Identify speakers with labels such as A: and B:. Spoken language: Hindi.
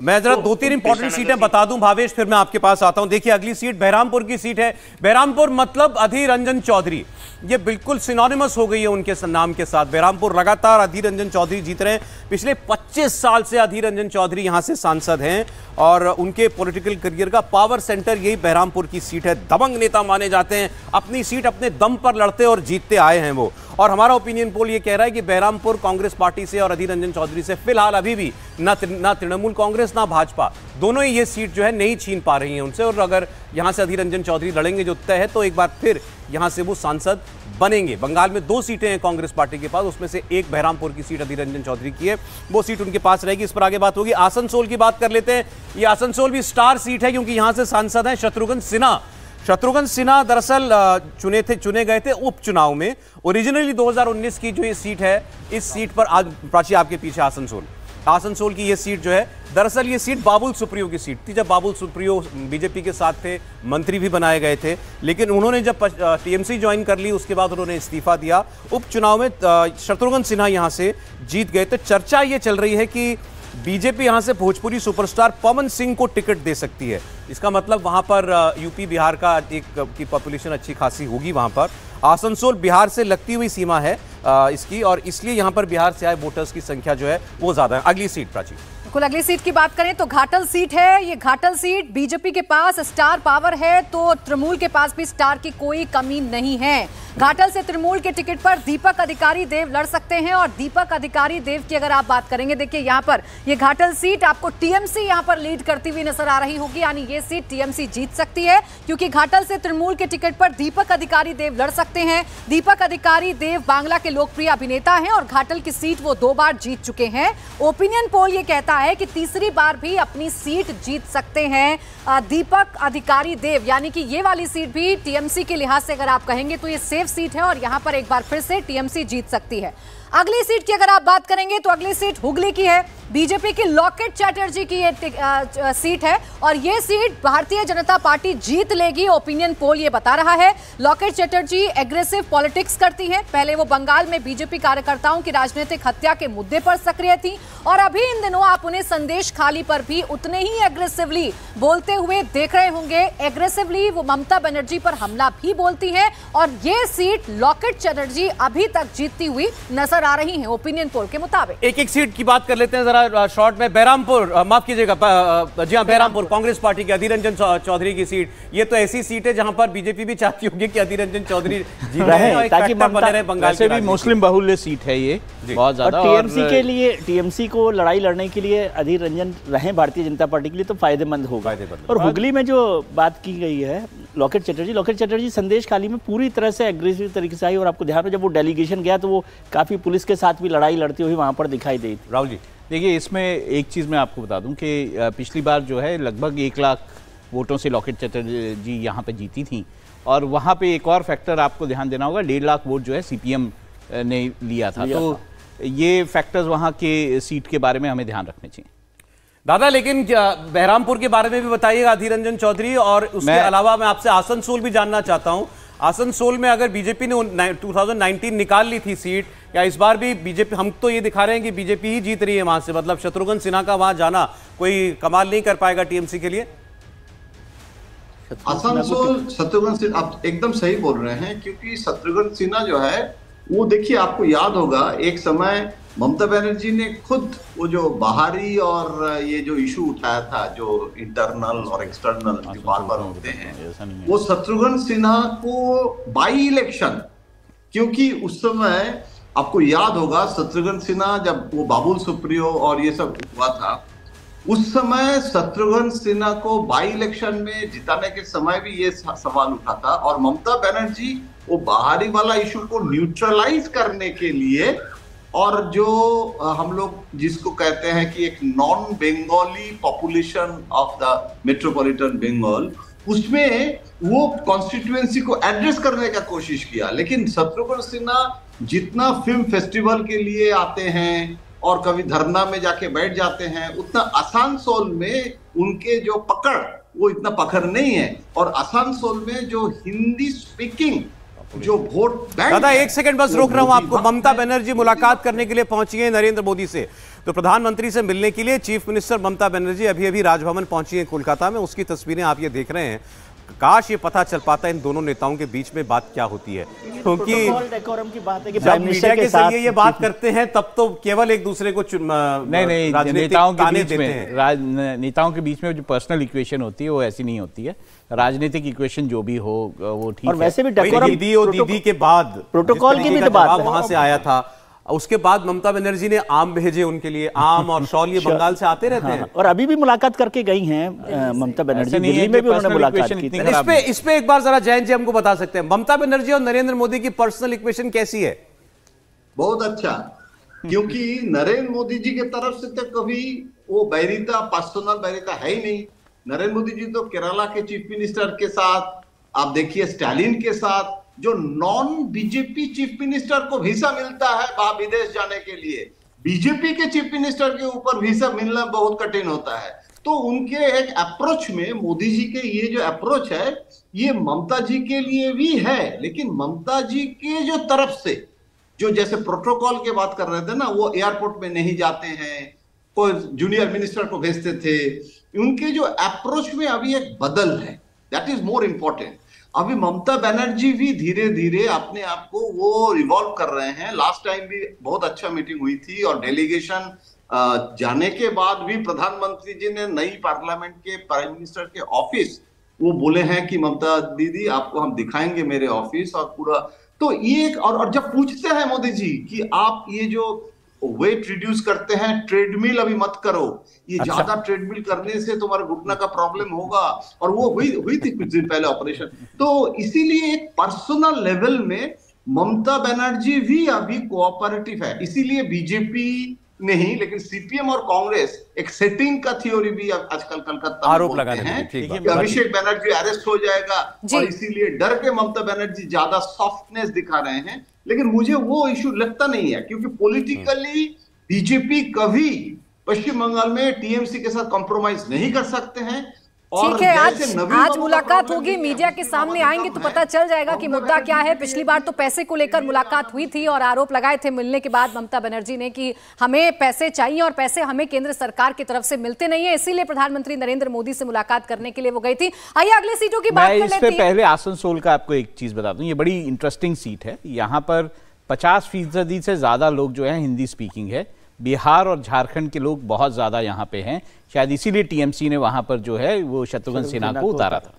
A: मैं जरा दो तीन इंपॉर्टेंट सीटें बता दूं भावेश, फिर मैं आपके पास आता हूं। देखिए अगली सीट बहरामपुर की सीट है। बहरामपुर मतलब अधीर रंजन चौधरी, ये बिल्कुल सिनोनिमस हो गई है उनके नाम के साथ। बहरामपुर लगातार अधीर रंजन चौधरी जीत रहे हैं। पिछले 25 साल से अधीर रंजन चौधरी यहां से सांसद हैं और उनके पॉलिटिकल करियर का पावर सेंटर यही बहरामपुर की सीट है। दबंग नेता माने जाते हैं, अपनी सीट अपने दम पर लड़ते और जीतते आए हैं वो। और हमारा ओपिनियन पोल ये कह रहा है कि बहरामपुर कांग्रेस पार्टी से और अधीर रंजन चौधरी से फिलहाल अभी भी ना तृणमूल कांग्रेस ना भाजपा, दोनों ही ये सीट जो है नहीं छीन पा रही हैं उनसे। और अगर यहां से अधीर रंजन चौधरी लड़ेंगे जो तय है, तो एक बार फिर यहां से वो सांसद बनेंगे। बंगाल में 2 सीटें हैं कांग्रेस पार्टी के पास, उसमें से एक बहरामपुर की सीट अधीर रंजन चौधरी की है, वो सीट उनके पास रहेगी। इस पर आगे बात होगी। आसनसोल की बात कर लेते हैं। ये आसनसोल भी स्टार सीट है क्योंकि यहां से सांसद हैं शत्रुघ्न सिन्हा। शत्रुघ्न सिन्हा दरअसल चुने गए थे उपचुनाव में। ओरिजिनली 2019 की जो ये सीट है, इस सीट पर आज प्राची आपके पीछे आसनसोल की ये सीट जो है, दरअसल ये सीट बाबुल सुप्रियो की सीट थी। जब बाबुल सुप्रियो बीजेपी के साथ थे, मंत्री भी बनाए गए थे, लेकिन उन्होंने जब टीएमसी ज्वाइन कर ली उसके बाद उन्होंने इस्तीफा दिया। उपचुनाव में शत्रुघ्न सिन्हा यहां से जीत गए। तो चर्चा ये चल रही है कि बीजेपी यहां से भोजपुरी सुपरस्टार पवन सिंह को टिकट दे सकती है। इसका मतलब वहां पर यूपी बिहार का की पॉपुलेशन अच्छी खासी होगी वहां पर। आसनसोल बिहार से लगती हुई सीमा है इसकी, और इसलिए यहां पर बिहार से आए वोटर्स की संख्या जो है वो ज्यादा है। अगली सीट प्राची,
B: बिल्कुल अगली सीट की बात करें तो घाटल सीट है। ये घाटल सीट बीजेपी के पास स्टार पावर है तो तृणमूल के पास भी स्टार की कोई कमी नहीं है। घाटल से तृणमूल के टिकट पर दीपक अधिकारी देव लड़ सकते हैं। और दीपक अधिकारी देव की अगर आप बात करेंगे, देखिए यहाँ पर ये घाटल सीट आपको टीएमसी यहाँ पर लीड करती हुई नजर आ रही होगी, यानी ये सीट टीएमसी जीत सकती है क्योंकि घाटल से तृणमूल के टिकट पर दीपक अधिकारी देव लड़ सकते हैं। दीपक अधिकारी देव बांग्ला के लोकप्रिय अभिनेता हैं और घाटल की सीट वो 2 बार जीत चुके हैं। ओपिनियन पोल ये कहता है कि तीसरी बार भी अपनी सीट जीत सकते हैं दीपक अधिकारी देव, यानी कि ये वाली सीट भी टीएमसी के लिहाज से अगर आप कहेंगे तो ये सेफ सीट है और यहां पर एक बार फिर से टीएमसी जीत सकती है। अगली सीट की अगर आप बात करेंगे तो अगली सीट हुगली की है। बीजेपी की लॉकेट चैटर्जी की ये सीट है और ये सीट भारतीय जनता पार्टी जीत लेगी, ओपिनियन पोल ये बता रहा है। लॉकेट चैटर्जी एग्रेसिव पॉलिटिक्स करती हैं। पहले वो बंगाल में बीजेपी कार्यकर्ताओं की राजनीतिक हत्या के मुद्दे पर सक्रिय थी और अभी इन दिनों आप उन्हें संदेश खाली पर भी उतने ही एग्रेसिवली बोलते हुए देख रहे होंगे। एग्रेसिवली वो ममता बनर्जी पर हमला भी बोलती हैं और ये सीट लॉकेट चैटर्जी अभी तक जीतती हुई नजर आ रही है ओपिनियन पोल के मुताबिक।
A: एक सीट की बात कर लेते हैं जरा शॉर्ट में। बहरामपुर, माफ कीजिएगा, जी हाँ, बहरामपुर कांग्रेस पार्टी की अधीर रंजन चौधरी की सीट। ये तो ऐसी सीट है जहां पर बीजेपी भी चाहती होगी कि अधीर रंजन चौधरी जीत रहे ताकि बने रहे। बंगाल
C: से भी मुस्लिम बहुल्य सीट है ये बहुत ज्यादा।
D: टीएमसी के लिए, टीएमसी को लड़ाई लड़ने के लिए अधीर रंजन रहे भारतीय जनता पार्टी के लिए तो फायदेमंद होगा। और हुगली में जो बात की गई है लॉकेट चैटर्जी संदेश खाली में पूरी तरह से एग्रेसिव तरीके से आई और आपको ध्यान हो जब वो डेलीगेशन गया तो वो काफी पुलिस के साथ भी लड़ाई लड़ती हुई वहां पर दिखाई दी थी।
A: राहुल जी
C: देखिए, इसमें एक चीज़ मैं आपको बता दूं कि पिछली बार जो है लगभग 1 लाख वोटों से लॉकेट चैटर्जी यहाँ पे जीती थी और वहाँ पे एक और फैक्टर आपको ध्यान देना होगा, 1.5 लाख वोट जो है सीपीएम ने लिया था। तो ये फैक्टर्स वहाँ के सीट के बारे में हमें ध्यान रखने चाहिए।
A: दादा, लेकिन बहरामपुर के बारे में भी बताइएगा अधीर रंजन चौधरी, और उसके अलावा मैं आपसे आसनसोल भी जानना चाहता हूँ। आसनसोल में अगर बीजेपी ने 2019 निकाल ली थी सीट, या इस बार भी बीजेपी, हम तो ये दिखा रहे हैं कि बीजेपी ही जीत रही है वहां से, मतलब शत्रुघ्न सिन्हा का वहां जाना कोई कमाल नहीं कर पाएगा टीएमसी के लिए।
E: आसनसोल शत्रुघ्न सिन्हा, आप एकदम सही बोल रहे हैं क्योंकि शत्रुघ्न सिन्हा जो है वो, देखिए आपको याद होगा एक समय ममता बनर्जी ने खुद वो जो बाहरी और ये जो इशू उठाया था, जो इंटरनल और एक्सटर्नल जो बार बार होते हैं, वो शत्रुघ्न सिन्हा को बाई इलेक्शन, क्योंकि उस समय आपको याद होगा शत्रुघ्न सिन्हा जब वो बाबुल सुप्रियो और ये सब हुआ था, उस समय शत्रुघ्न सिन्हा को बाई इलेक्शन में जिताने के समय भी ये सवाल उठा था और ममता बनर्जी वो बाहरी वाला इशू को न्यूट्रलाइज करने के लिए, और जो हम लोग जिसको कहते हैं कि एक non Bengali population of the metropolitan Bengal, उसमें वो कॉन्स्टिट्यूएंसी को एड्रेस करने का कोशिश किया। लेकिन शत्रुघ्न सिन्हा जितना फिल्म फेस्टिवल के लिए आते हैं और कभी धरना में जाके बैठ जाते हैं, उतना आसनसोल में उनके जो पकड़, वो इतना पकड़ नहीं है। और आसनसोल में जो हिंदी स्पीकिंग जो वोट बैंक,
A: दादा एक सेकंड बस रोक रहा हूं आपको। ममता बनर्जी मुलाकात करने के लिए पहुंची है नरेंद्र मोदी से। तो प्रधानमंत्री से मिलने के लिए चीफ मिनिस्टर ममता बनर्जी अभी अभी राजभवन पहुंची है कोलकाता में। उसकी तस्वीरें आप ये देख रहे हैं। काश ये पता चल पाता इन दोनों नेताओं के बीच में बात क्या होती है, क्योंकि
D: की बात है कि
A: जब मीडिया के जरिए ये बात करते हैं तब तो केवल एक दूसरे को
C: नहीं नेताओं के बीच में नेताओं के बीच में जो पर्सनल इक्वेशन होती है वो ऐसी नहीं होती है। राजनीतिक इक्वेशन जो भी हो वो ठीक है।
D: और वैसे भी दीदी
A: के बाद
D: प्रोटोकॉल की भी तो बात
A: वहां से आया था, उसके बाद ममता बनर्जी ने आम भेजे उनके लिए, आम और शॉल ये बंगाल से आते रहते हैं।
D: और अभी भी मुलाकात करके गई हैं ममता बनर्जी, दिल्ली में भी उन्होंने मुलाकात की थी।
A: इस पे एक बार जरा जयंत जी हमको बता सकते हैं ममता बनर्जी और नरेंद्र मोदी की पर्सनल इक्वेशन कैसी है?
E: बहुत अच्छा, क्योंकि नरेंद्र मोदी जी की तरफ से तो कभी वो बैरिता, पर्सनल बैरिता है ही नहीं। नरेंद्र मोदी जी तो केरला के चीफ मिनिस्टर के साथ, आप देखिए स्टालिन के साथ, जो नॉन बीजेपी चीफ मिनिस्टर को वीजा मिलता है वहां विदेश जाने के लिए, बीजेपी के चीफ मिनिस्टर के ऊपर वीजा मिलना बहुत कठिन होता है। तो उनके एक अप्रोच में, मोदी जी के ये जो अप्रोच है ये ममता जी के लिए भी है, लेकिन ममता जी के जो तरफ से जो जैसे प्रोटोकॉल की बात कर रहे थे ना, वो एयरपोर्ट में नहीं जाते हैं, कोई जूनियर मिनिस्टर को भेजते थे, उनके जो अप्रोच में अभी एक बदल है, दैट इज मोर इंपॉर्टेंट। अभी ममता बनर्जी भी धीरे धीरे अपने आप को वो रिवॉल्व कर रहे हैं। लास्ट टाइम भी बहुत अच्छा मीटिंग हुई थी और डेलीगेशन जाने के बाद भी प्रधानमंत्री जी ने नई पार्लियामेंट के प्राइम मिनिस्टर के ऑफिस वो बोले हैं कि ममता दीदी आपको हम दिखाएंगे मेरे ऑफिस और पूरा। तो ये एक और जब पूछते हैं मोदी जी कि आप ये जो वेट रिड्यूस करते हैं, ट्रेडमिल अभी मत करो, ये ज्यादा ट्रेडमिल करने से तुम्हारे घुटना का प्रॉब्लम होगा, और वो हुई थी कुछ दिन पहले ऑपरेशन। तो इसीलिए एक पर्सनल लेवल में ममता बनर्जी भी अभी कोऑपरेटिव है। इसीलिए बीजेपी नहीं, लेकिन सीपीएम और कांग्रेस एक सेटिंग का थ्योरी भी आजकल कलकत्ता
A: आरोप लगाने हैं
E: कि अभिषेक बनर्जी अरेस्ट हो जाएगा और इसीलिए डर के ममता बनर्जी ज्यादा सॉफ्टनेस दिखा रहे हैं। लेकिन मुझे वो इशू लगता नहीं है, क्योंकि पॉलिटिकली बीजेपी कभी पश्चिम बंगाल में टीएमसी के साथ कॉम्प्रोमाइज नहीं कर सकते हैं।
B: ठीक है, आज मुलाकात होगी, मीडिया के सामने आएंगे तो पता चल जाएगा कि मुद्दा क्या है। पिछली बार तो पैसे को लेकर मुलाकात हुई थी और आरोप लगाए थे मिलने के बाद ममता बनर्जी ने कि हमें पैसे चाहिए और पैसे हमें केंद्र सरकार की तरफ से मिलते नहीं है, इसीलिए प्रधानमंत्री नरेंद्र मोदी से मुलाकात करने के लिए वो गई थी। आइए अगले सीटों की बात कर लेते हैं।
C: पहले आसनसोल का आपको एक चीज बता दूं, ये बड़ी इंटरेस्टिंग सीट है। यहाँ पर 50% से ज्यादा लोग जो है हिंदी स्पीकिंग है। बिहार और झारखंड के लोग बहुत ज्यादा यहाँ पे हैं, शायद इसीलिए टीएमसी ने वहां पर जो है वो शत्रुघ्न सिन्हा को उतारा था।